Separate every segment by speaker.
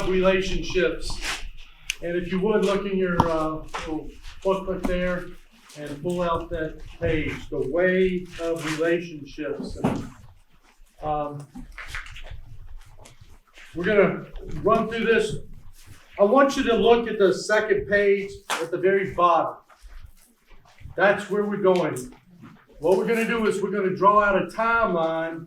Speaker 1: of relationships. And if you would, look in your little booklet there and pull out that page, the way of relationships. We're going to run through this. I want you to look at the second page at the very bottom. That's where we're going. What we're going to do is we're going to draw out a timeline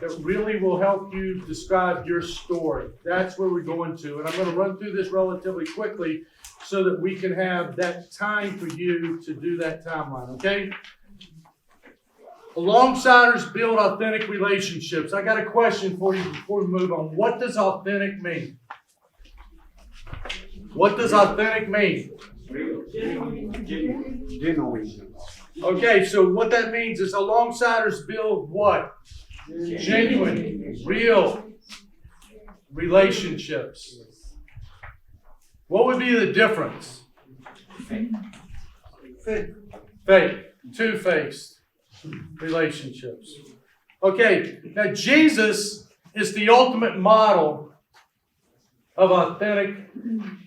Speaker 1: that really will help you describe your story. That's where we're going to. And I'm going to run through this relatively quickly so that we can have that time for you to do that timeline, okay? Alongsiders build authentic relationships. I got a question for you before we move on. What does authentic mean? What does authentic mean?
Speaker 2: Genuine.
Speaker 1: Okay, so what that means is alongsiders build what? Genuine, real relationships. What would be the difference? Fake. Two-faced relationships. Okay, now Jesus is the ultimate model of authentic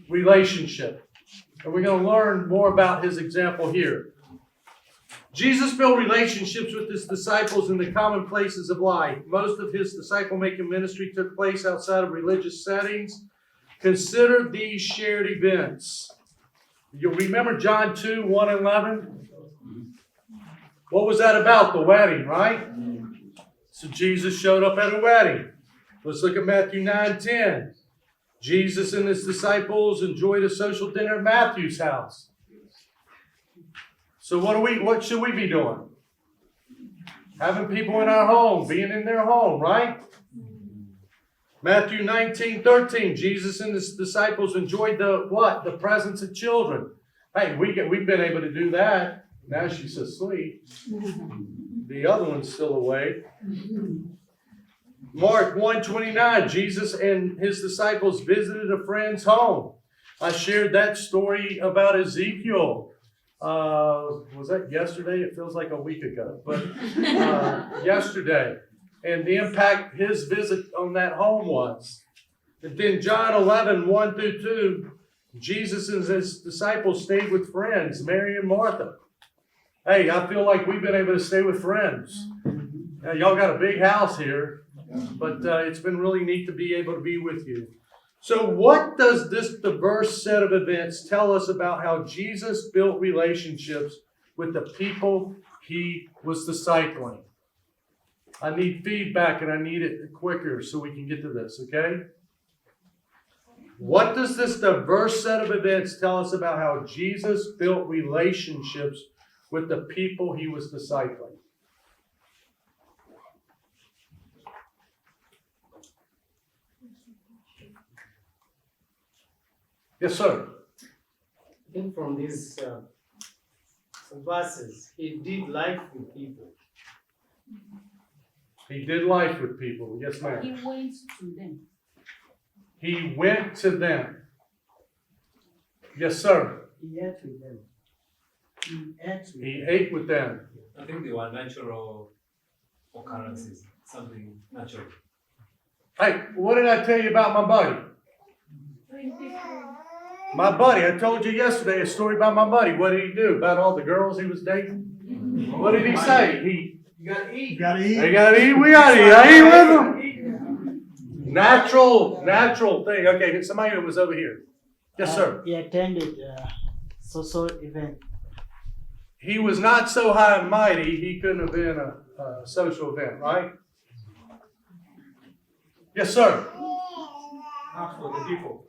Speaker 1: relationship. And we're going to learn more about his example here. Jesus built relationships with his disciples in the common places of life. Most of his disciple-making ministry took place outside of religious settings. Consider these shared events. You'll remember John 2, 1 and 11? What was that about? The wedding, right? So Jesus showed up at a wedding. Let's look at Matthew 9, 10. Jesus and his disciples enjoyed a social dinner at Matthew's house. So what should we be doing? Having people in our home, being in their home, right? Matthew 19, 13. Jesus and his disciples enjoyed the what? The presence of children. Hey, we've been able to do that. Now she's asleep. The other one's still awake. Mark 1:29, Jesus and his disciples visited a friend's home. I shared that story about Ezekiel. Was that yesterday? It feels like a week ago, but yesterday. And the impact his visit on that home was. And then John 11, 1 through 2, Jesus and his disciples stayed with friends, Mary and Martha. Hey, I feel like we've been able to stay with friends. Now, y'all got a big house here. But it's been really neat to be able to be with you. So what does this diverse set of events tell us about how Jesus built relationships with the people he was discipling? I need feedback and I need it quicker so we can get to this, okay? What does this diverse set of events tell us about how Jesus built relationships with the people he was discipling? Yes, sir.
Speaker 3: I think from these verses, he did life with people.
Speaker 1: He did life with people. Yes, ma'am.
Speaker 4: He went to them.
Speaker 1: He went to them. Yes, sir.
Speaker 3: He ate with them.
Speaker 1: He ate with them.
Speaker 5: I think they were natural occurrences, something natural.
Speaker 1: Hey, what did I tell you about my buddy? My buddy, I told you yesterday a story about my buddy. What did he do? About all the girls he was dating? What did he say?
Speaker 3: You gotta eat.
Speaker 2: You gotta eat.
Speaker 1: They gotta eat, we gotta eat. I eat with them. Natural thing. Okay, somebody who was over here. Yes, sir.
Speaker 6: He attended a social event.
Speaker 1: He was not so high and mighty, he couldn't have been a social event, right? Yes, sir.
Speaker 5: Not for the people.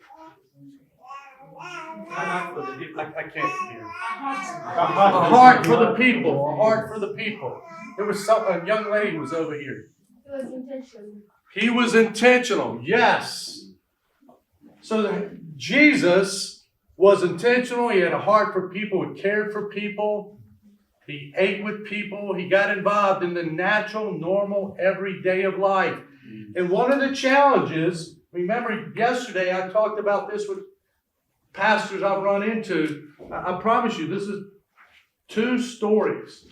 Speaker 5: Not for the people.
Speaker 1: I can't hear. A heart for the people. A heart for the people. There was a young lady who was over here.
Speaker 4: It was intentional.
Speaker 1: He was intentional. Yes. So Jesus was intentional. He had a heart for people. He cared for people. He ate with people. He got involved in the natural, normal, everyday of life. And one of the challenges, remember yesterday I talked about this with pastors I've run into. I promise you, this is two stories.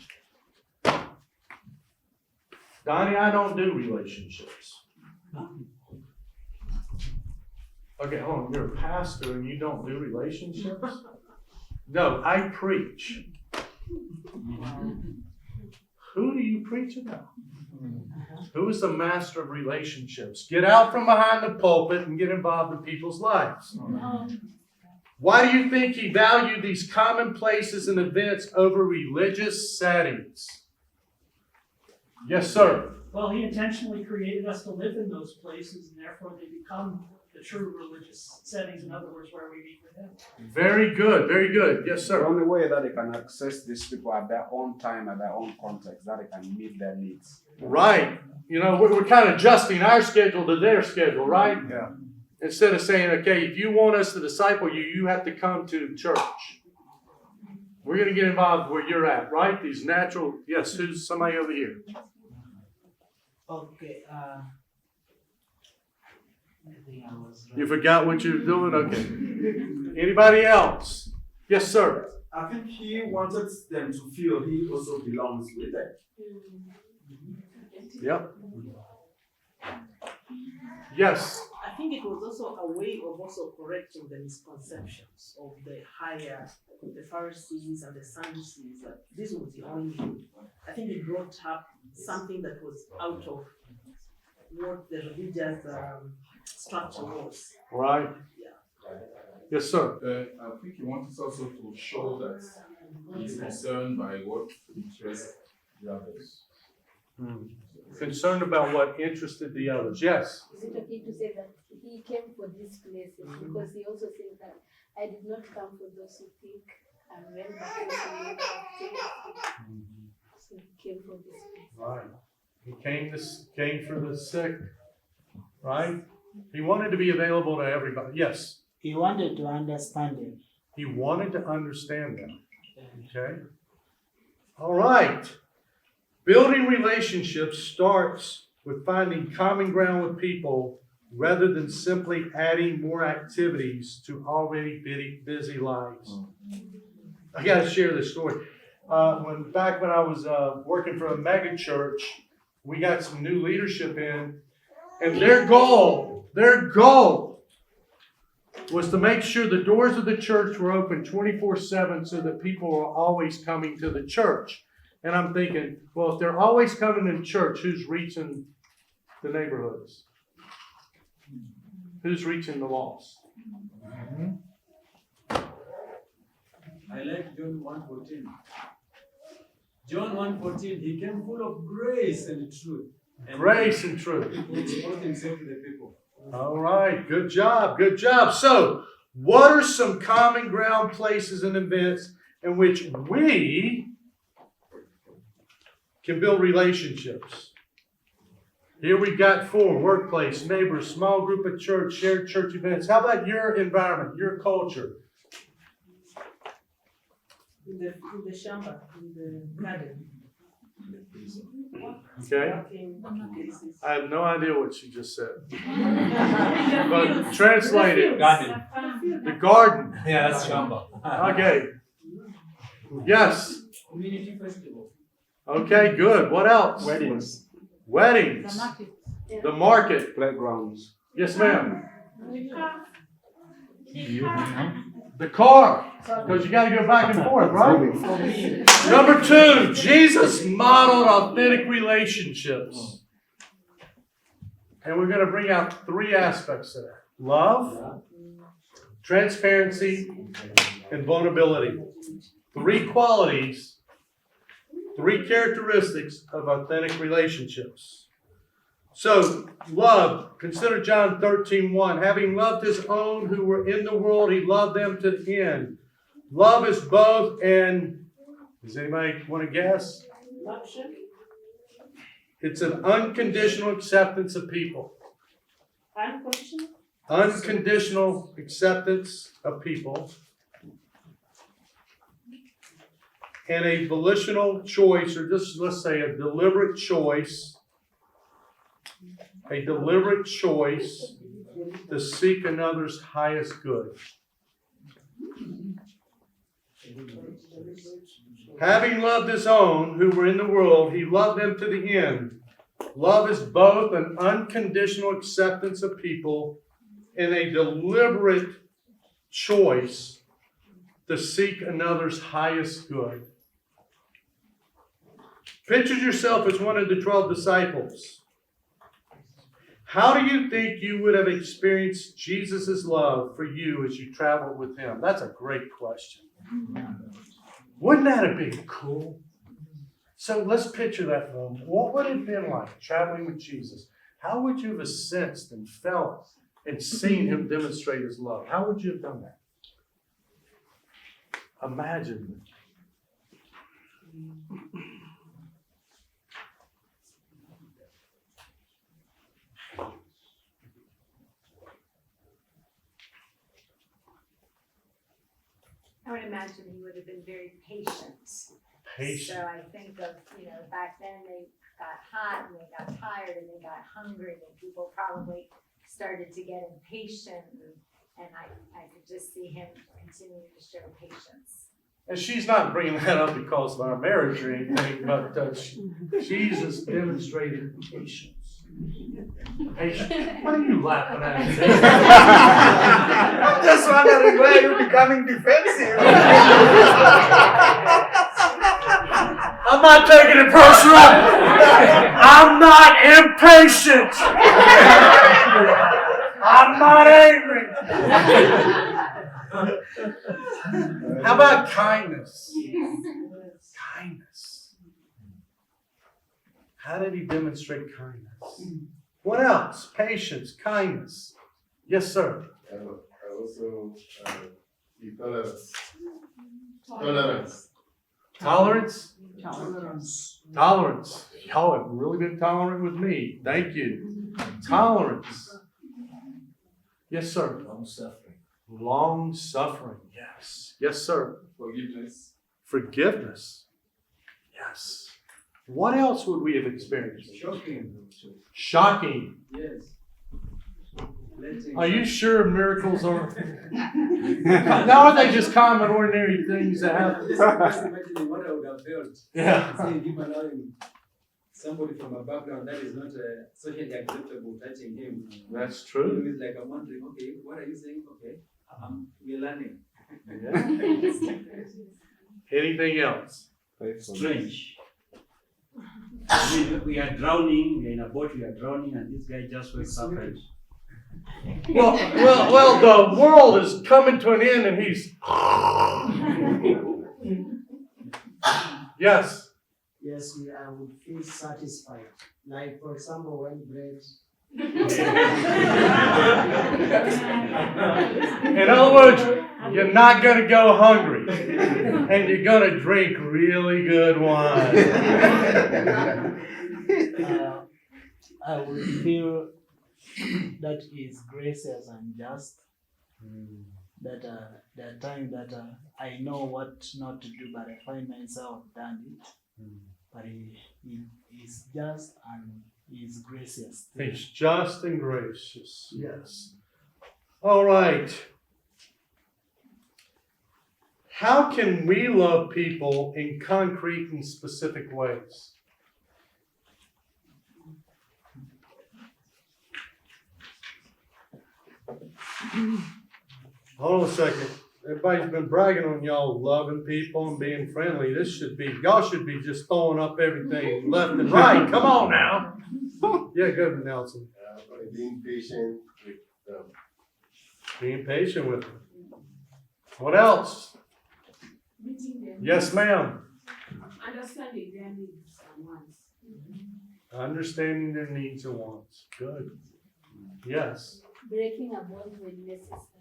Speaker 1: Donnie, I don't do relationships. Okay, hold on. You're a pastor and you don't do relationships? No, I preach. Who do you preach about? Who is the master of relationships? Get out from behind the pulpit and get involved in people's lives. Why do you think he valued these commonplaces and events over religious settings? Yes, sir.
Speaker 2: Well, he intentionally created us to live in those places, and therefore they become the true religious settings, in other words, where we meet with him.
Speaker 1: Very good, very good. Yes,
Speaker 7: The
Speaker 1: sir.
Speaker 7: only way that they can access these people at their own time, at their own context, that they can meet their needs.
Speaker 1: Right. You know, we're kind of adjusting our schedule to their schedule, right?
Speaker 7: Yeah.
Speaker 1: Instead of saying, okay, if you want us to disciple you, you have to come to church. We're going to get involved where you're at, right? These natural, yes, who's somebody over here?
Speaker 6: Okay, I think I was
Speaker 1: You forgot what you're doing? Okay. Anybody else? Yes, sir.
Speaker 8: I think he wanted them to feel he also belongs with them.
Speaker 1: Yep. Yes.
Speaker 9: I think it was also a way of also correcting the misconceptions of the Pharisees and the Sadducees that this was the only way. I think it brought up something that was out of what the religious structure was.
Speaker 1: Right.
Speaker 9: Yeah.
Speaker 1: Yes, sir.
Speaker 10: I think he wants also to show that he's concerned by what interests the others.
Speaker 1: Concerned about what interested the others. Yes.
Speaker 4: Is it okay to say that he came for these places? Because he also said that I did not come for those who think I'm well, but those who make So he came for this place.
Speaker 1: Right. He came for the sick. Right? He wanted to be available to everybody. Yes.
Speaker 6: He wanted to understand him.
Speaker 1: He wanted to understand them. Okay? All right. Building relationships starts with finding common ground with people rather than simply adding more activities to already busy lives. I got to share this story. Back when I was working for a mega church, we got some new leadership in, and their goal was to make sure the doors of the church were open 24/7 so that people were always coming to the church. And I'm thinking, well, if they're always coming to church, who's reaching the neighborhoods? Who's reaching the lost?
Speaker 3: I like John 1:14. John 1:14, he came full of grace and truth. And
Speaker 1: Grace and truth.
Speaker 3: he exposed himself to the people.
Speaker 1: All right, good job, good job. So, what are some common ground places and events in which we can build relationships? Here we've got 4: workplace, neighbors, small group at church, shared church events. How about your environment, your culture?
Speaker 9: In the shamba, in the garden.
Speaker 1: Okay,
Speaker 9: Working places.
Speaker 1: I have no idea what she just said. But translate it.
Speaker 5: Garden.
Speaker 1: The garden.
Speaker 5: Yeah, that's Shamba.
Speaker 1: Okay. Yes.
Speaker 3: Community festival.
Speaker 1: Okay, good. What else?
Speaker 7: Weddings,
Speaker 1: Weddings. The market.
Speaker 7: playgrounds.
Speaker 1: Yes, ma'am. The car. Because you got to go back and forth, right? Number 2, Jesus modeled authentic relationships. And we're going to bring out 3 aspects of that: love, transparency, and vulnerability. 3 qualities, 3 characteristics of authentic relationships. So, love, consider John 13:1. Having loved his own who were in the world, he loved them to the end. Love is both, and does anybody want to guess? It's an unconditional acceptance of people.
Speaker 9: Unconditional?
Speaker 1: Unconditional acceptance of people. And a volitional choice, or just let's say a deliberate choice. A deliberate choice to seek another's highest good. Having loved his own who were in the world, he loved them to the end. Love is both an unconditional acceptance of people in a deliberate choice to seek another's highest good. Picture yourself as one of the 12 disciples. How do you think you would have experienced Jesus' love for you as you traveled with him? That's a great question. Wouldn't that have been cool? So let's picture that moment. What would it have been like traveling with Jesus? How would you have sensed and felt and seen him demonstrate his love? How would you have done that? Imagine.
Speaker 11: I would imagine he would have been very patient.
Speaker 1: Patient.
Speaker 11: So I think of, back then they got hot and they got tired and they got hungry and people probably started to get impatient and I could just see him continuing to show patience.
Speaker 1: And she's not bringing that up because of our marriage or anything, but Jesus demonstrated patience. Patience. What are you laughing at?
Speaker 7: I'm just wondering why you're becoming defensive.
Speaker 1: I'm not taking it personal. I'm not impatient. I'm not angry. How about kindness? Kindness. How did he demonstrate kindness? What else? Patience, kindness. Yes, sir.
Speaker 10: I also tolerance. Tolerance.
Speaker 1: Tolerance?
Speaker 6: Tolerance.
Speaker 1: Tolerance. Y'all have really been tolerant with me. Thank you. Tolerance. Yes, sir.
Speaker 3: Long suffering.
Speaker 1: Long suffering. Yes. Yes, sir.
Speaker 10: Forgiveness.
Speaker 1: Forgiveness. Yes. What else would we have experienced?
Speaker 3: Shocking.
Speaker 1: Shocking.
Speaker 3: Yes.
Speaker 1: Are you sure miracles are? Now are they just common, ordinary things that happen?
Speaker 3: Just imagine what I would have felt.
Speaker 1: Yeah.
Speaker 3: Seeing him allowing somebody from a background that is not socially acceptable touching him.
Speaker 1: That's true.
Speaker 3: It's like I'm wondering, okay, what are you saying? Okay, we're learning.
Speaker 1: Anything else?
Speaker 12: Strange. We are drowning, we're in a boat, we are drowning, and this guy just wakes up and.
Speaker 1: Well, the world is coming to an end and he's. Yes.
Speaker 6: Yes, I would feel satisfied. Like, for example, when bread.
Speaker 1: In other words, you're not going to go hungry and you're going to drink really good wine.
Speaker 6: I would feel that is gracious and just. That there are times that I know what not to do, but I find myself done it. But he is just and he is gracious.
Speaker 1: He's just and gracious. Yes. All right. How can we love people in concrete and specific ways? Hold on a second. Everybody's been bragging on y'all loving people and being friendly. Y'all should be just throwing up everything left and right. Come on now. Yeah, go to Nelson.
Speaker 10: Being patient with them.
Speaker 1: Being patient with them. What else?
Speaker 13: Meeting them.
Speaker 1: Yes, ma'am.
Speaker 13: Understanding their needs and wants.
Speaker 1: Understanding their needs and wants. Good. Yes.
Speaker 4: Breaking a bond when necessary.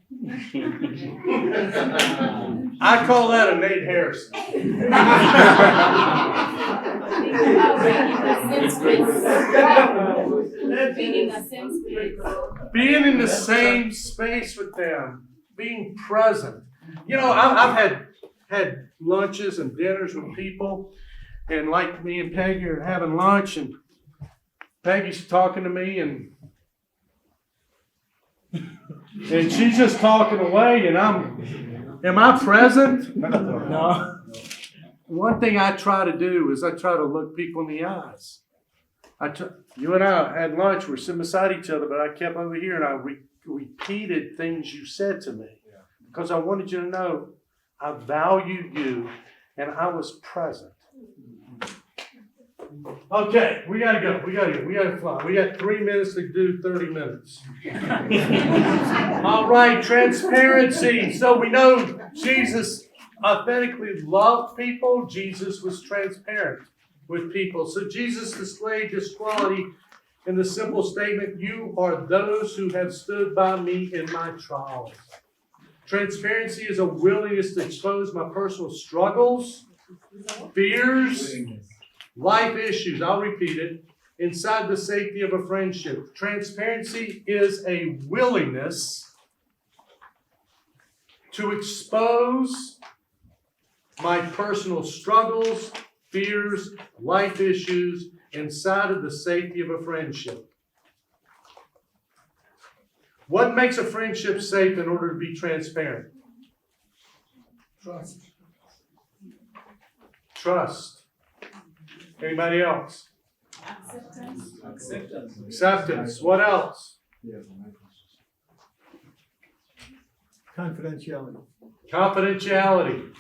Speaker 1: I call that a Nate Harrison. Being in the same space with them. Being present. You know, I've had lunches and dinners with people, and like me and Peggy are having lunch, and Peggy's talking to me, and she's just talking away, and am I present?
Speaker 6: No.
Speaker 1: One thing I try to do is I try to look people in the eyes. You and I had lunch, we're sitting beside each other, but I kept over here and repeated things you said to me. Because I wanted you to know I value you and I was present. Okay, we gotta go. We gotta fly. We got 3 minutes to do 30 minutes. All right, transparency. So we know Jesus authentically loved people. Jesus was transparent with people. So Jesus displayed this quality in the simple statement, you are those who have stood by me in my trials. Transparency is a willingness to expose my personal struggles, fears, life issues. I'll repeat it. Inside the safety of a friendship. Transparency is a willingness to expose my personal struggles, fears, life issues inside of the safety of a friendship. What makes a friendship safe in order to be transparent?
Speaker 8: Trust.
Speaker 1: Trust. Anybody else?
Speaker 3: Acceptance.
Speaker 1: Acceptance. What else?
Speaker 14: Confidentiality.
Speaker 1: Confidentiality.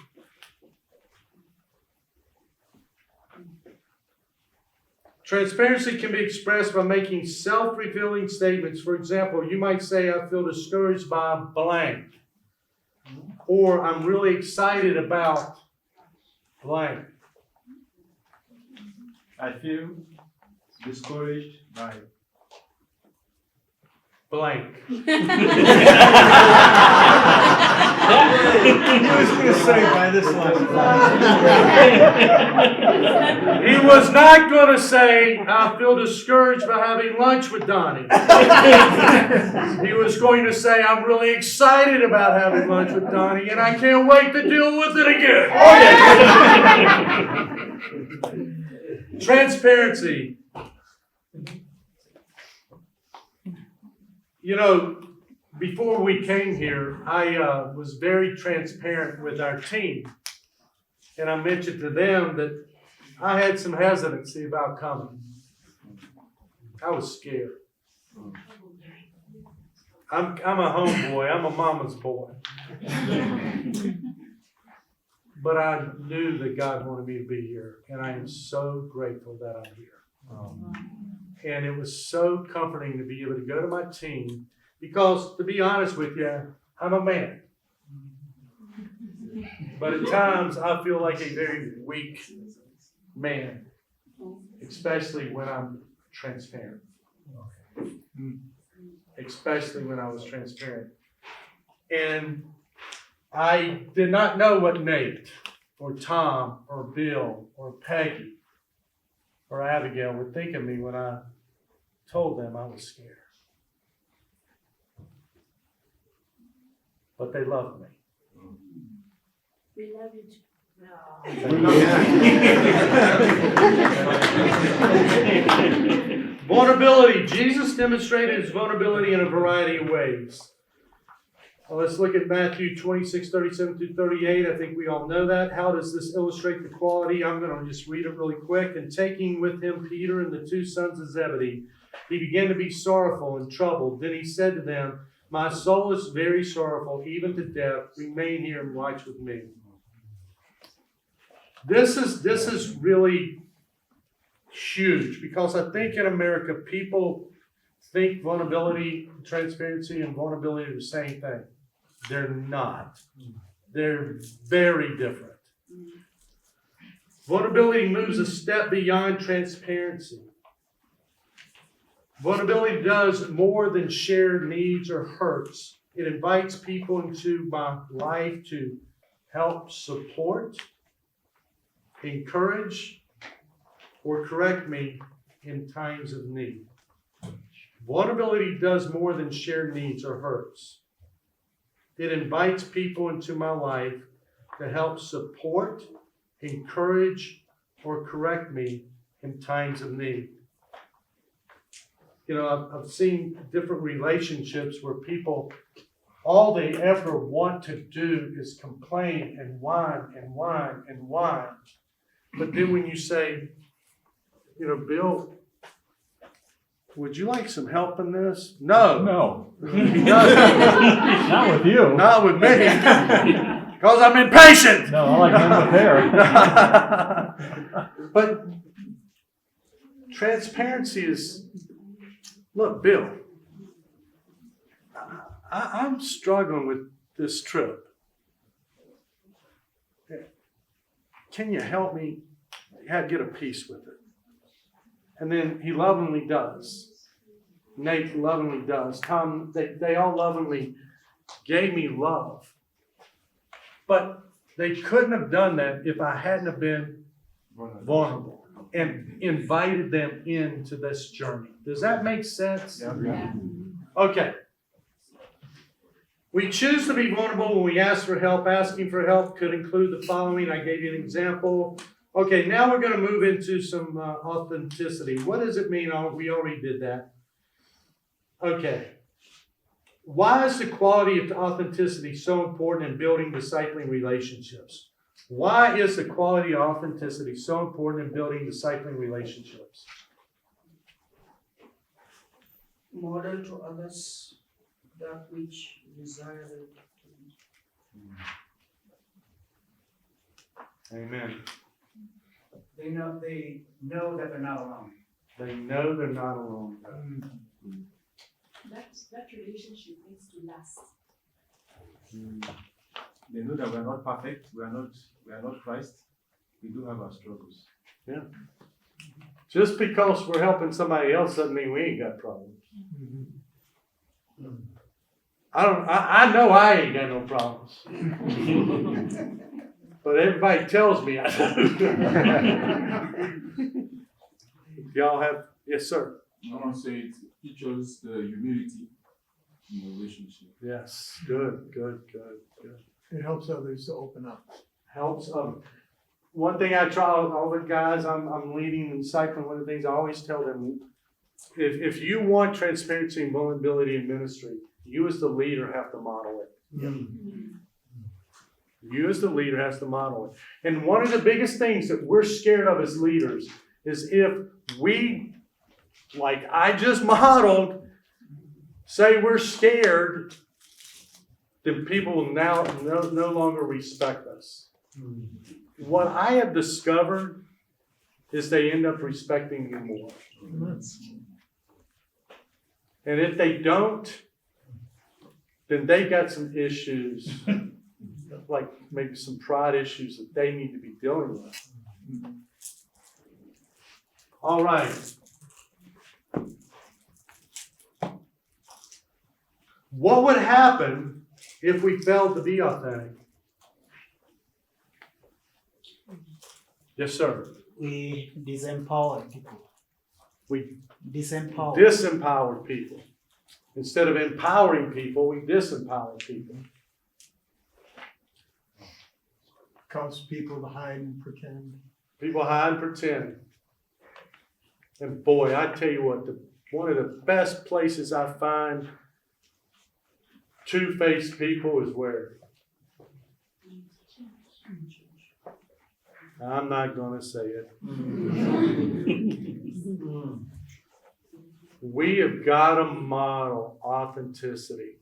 Speaker 1: Transparency can be expressed by making self-revealing statements. For example, you might say, I feel discouraged by blank. Or I'm really excited about blank.
Speaker 14: I feel discouraged by
Speaker 1: blank.
Speaker 14: He was going to say by this one.
Speaker 1: He was not going to say, I feel discouraged by having lunch with Donnie. He was going to say, I'm really excited about having lunch with Donnie, and I can't wait to deal with it again. Transparency. You know, before we came here, I was very transparent with our team. And I mentioned to them that I had some hesitancy about coming. I was scared. I'm a homeboy. I'm a mama's boy. But I knew that God wanted me to be here. And I am so grateful that I'm here. And it was so comforting to be able to go to my team. Because, to be honest with you, I'm a man. But at times, I feel like a very weak man. Especially when I'm transparent. Especially when I was transparent. And I did not know what Nate, or Tom, or Bill, or Peggy, or Abigail would think of me when I told them I was scared. But they loved me.
Speaker 4: We love you too.
Speaker 1: Vulnerability. Jesus demonstrated his vulnerability in a variety of ways. Well, let's look at Matthew 26:37-38. I think we all know that. How does this illustrate the quality? I'm going to just read it really quick. And taking with him Peter and the 2 sons of Zebedee, he began to be sorrowful and troubled. Then he said to them, my soul is very sorrowful, even to death. Remain here and watch with me. This is really huge because I think in America, people think vulnerability, transparency, and vulnerability are the same thing. They're not. They're very different. Vulnerability moves a step beyond transparency. Vulnerability does more than share needs or hurts. It invites people into my life to help support, encourage, or correct me in times of need. Vulnerability does more than share needs or hurts. It invites people into my life to help support, encourage, or correct me in times of need. You know, I've seen different relationships where people, all they ever want to do is complain and whine and whine and whine. But then when you say, you know, Bill, would you like some help in this? No.
Speaker 14: No.
Speaker 1: Not
Speaker 14: Not with you.
Speaker 1: Not with me. Because I'm impatient.
Speaker 14: No, I like men with hair.
Speaker 1: But transparency is, look, Bill, I'm struggling with this trip. Can you help me get a piece with it? And then he lovingly does. Nate lovingly does. Tom, they all lovingly gave me love. But they couldn't have done that if I hadn't have been vulnerable and invited them into this journey. Does that make sense?
Speaker 10: Yeah.
Speaker 1: Okay. We choose to be vulnerable when we ask for help. Asking for help could include the following. I gave you an example. Okay, now we're going to move into some authenticity. What does it mean? We already did that. Okay. Why is the quality of authenticity so important in building discipling relationships? Why is the quality of authenticity so important in building discipling relationships?
Speaker 9: Model to others that which desire.
Speaker 1: Amen.
Speaker 12: They know that they're not alone.
Speaker 1: They know they're not alone.
Speaker 13: That relationship needs to last.
Speaker 10: They know that we are not perfect. We are not Christ. We do have our struggles.
Speaker 1: Yeah. Just because we're helping somebody else doesn't mean we ain't got problems. I know I ain't got no problems. But everybody tells me I do. Y'all have, yes, sir.
Speaker 10: I want to say it features the humility in the relationship.
Speaker 1: Yes, good.
Speaker 14: It helps others to open up.
Speaker 1: Helps others. One thing I try all the guys I'm leading and cycling, one of the things I always tell them, if you want transparency and vulnerability in ministry, you as the leader have to model it. You as the leader has to model it. And one of the biggest things that we're scared of as leaders is if we, like I just modeled, say we're scared, then people will now no longer respect us. What I have discovered is they end up respecting you more. And if they don't, then they got some issues, like maybe some pride issues that they need to be dealing with. All right. What would happen if we failed to be authentic? Yes, sir.
Speaker 6: We disempower people.
Speaker 1: We
Speaker 6: disempower
Speaker 1: people. Instead of empowering people, we disempower people.
Speaker 14: Cause people to hide and pretend.
Speaker 1: People hide and pretend. And boy, I tell you what, one of the best places I find two-faced people is where? I'm not going to say it. We have got to model authenticity.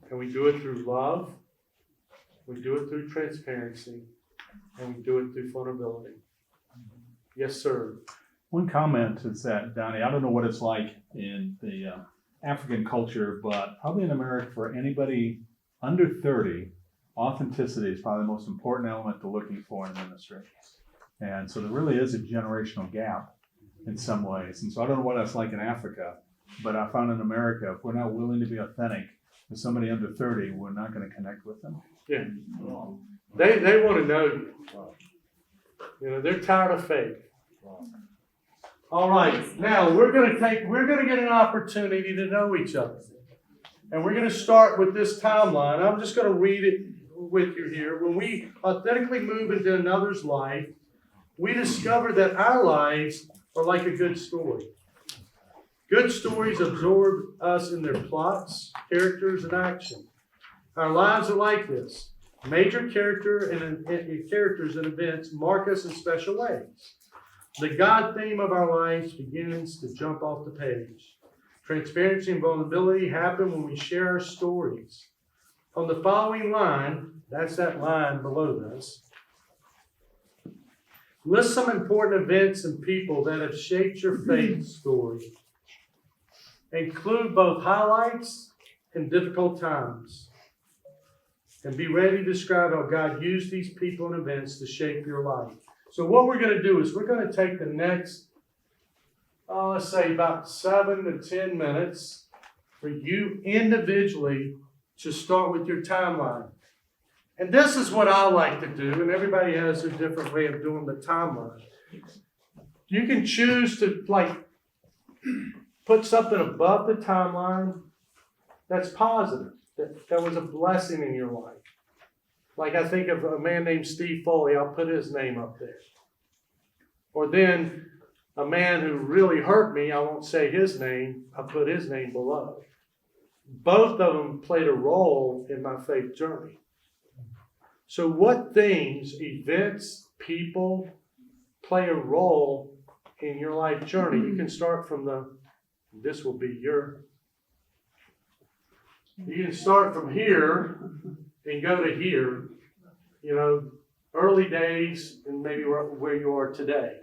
Speaker 1: And we do it through love, we do it through transparency, and we do it through vulnerability. Yes, sir.
Speaker 14: One comment is that, Donnie, I don't know what it's like in the African culture, but probably in America for anybody under 30, authenticity is probably the most important element to looking for in ministry. And so there really is a generational gap in some ways. And so I don't know what that's like in Africa, but I found in America, if we're not willing to be authentic with somebody under 30, we're not going to connect with them.
Speaker 1: Yeah. They want to know you. You know, they're tired of fake. All right, now we're going to get an opportunity to know each other. And we're going to start with this timeline. I'm just going to read it with you here. When we authentically move into another's life, we discover that our lives are like a good story. Good stories absorb us in their plots, characters, and action. Our lives are like this. Major characters and events mark us in special ways. The God theme of our lives begins to jump off the page. Transparency and vulnerability happen when we share our stories. On the following line, that's that line below this, list some important events and people that have shaped your faith story. Include both highlights and difficult times. And be ready to describe how God used these people and events to shape your life. So what we're going to do is we're going to take the next, let's say about 7 to 10 minutes for you individually to start with your timeline. And this is what I like to do, and everybody has a different way of doing the timeline. You can choose to put something above the timeline that's positive, that was a blessing in your life. Like I think of a man named Steve Foley, I'll put his name up there. Or then a man who really hurt me, I won't say his name, I'll put his name below. Both of them played a role in my faith journey. So what things, events, people play a role in your life journey? You can start from this will be you can start from here and go to here, early days and maybe where you are today,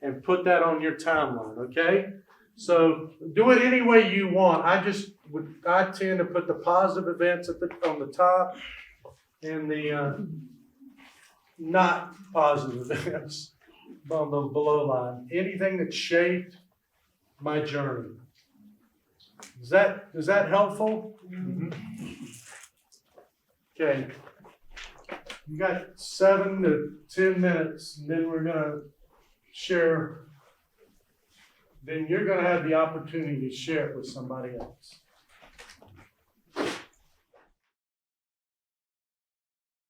Speaker 1: and put that on your timeline, okay? So do it any way you want. I tend to put the positive events on the top and the not positive events on the below line. Anything that shaped my journey. Is that helpful? Mm-hmm. Okay. You got 7 to 10 minutes, and then we're gonna share. Then you're gonna have the opportunity to share it with somebody else.